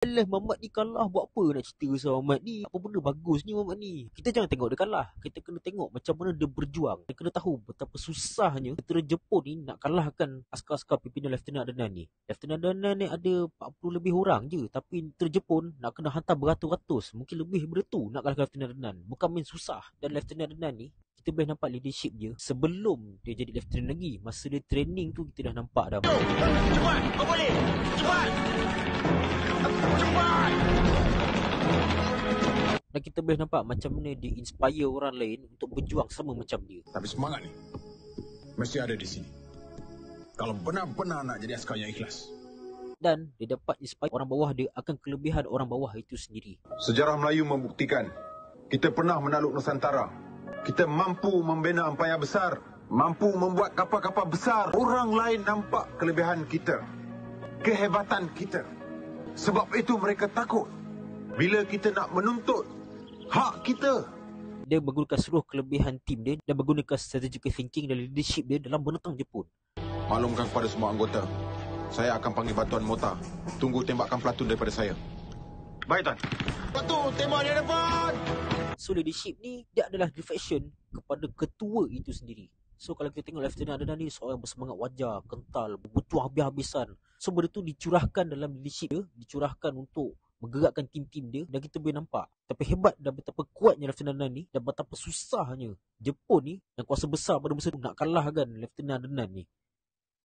Alah, Mamat ni kalah buat apa nak cerita pasal Mamat ni? Apa benda bagusnya Mamat ni? Kita jangan tengok dia kalah. Kita kena tengok macam mana dia berjuang. Kita kena tahu betapa susahnya tentera Jepun ni nak kalahkan askar-askar pimpinan Lieutenant Adnan ni. Lieutenant Adnan ni ada 40 lebih orang je. Tapi tentera Jepun nak kena hantar beratus-ratus. Mungkin lebih beritu nak kalahkan Lieutenant Adnan. Bukan main susah. Dan Lieutenant Adnan ni, kita boleh nampak leadership dia sebelum dia jadi lieutenant lagi. Masa dia training tu kita dah nampak dah. Cepat! Kau boleh! Cepat! Cepat! Dan kita boleh nampak macam mana dia inspire orang lain untuk berjuang sama macam dia. Tapi semangat ni mesti ada di sini. Kalau benar-benar nak jadi askar yang ikhlas. Dan dia dapat inspire orang bawah dia akan kelebihan orang bawah itu sendiri. Sejarah Melayu membuktikan kita pernah menakluk Nusantara. Kita mampu membina empayar besar, mampu membuat kapal-kapal besar. Orang lain nampak kelebihan kita, kehebatan kita. Sebab itu mereka takut bila kita nak menuntut hak kita. Dia menggunakan seluruh kelebihan tim dia dan menggunakan strategical thinking dan leadership dia dalam menentang Jepun. Maklumkan kepada semua anggota, saya akan panggil bantuan mortar. Tunggu tembakan pelatun daripada saya. Baik, Tuan. Pelatun, tembak di depan! So leadership ni dia adalah reflection kepada ketua itu sendiri. So kalau kita tengok Lieutenant Adnan ni seorang bersemangat wajar, kental, berjuang habis-habisan. So benda tu dicurahkan dalam leadership dia, dicurahkan untuk menggerakkan tim-tim dia dan kita boleh nampak betapa hebat dan betapa kuatnya Lieutenant Adnan ni dan betapa susahnya Jepun ni yang kuasa besar pada masa tu nak kalahkan Lieutenant Adnan ni.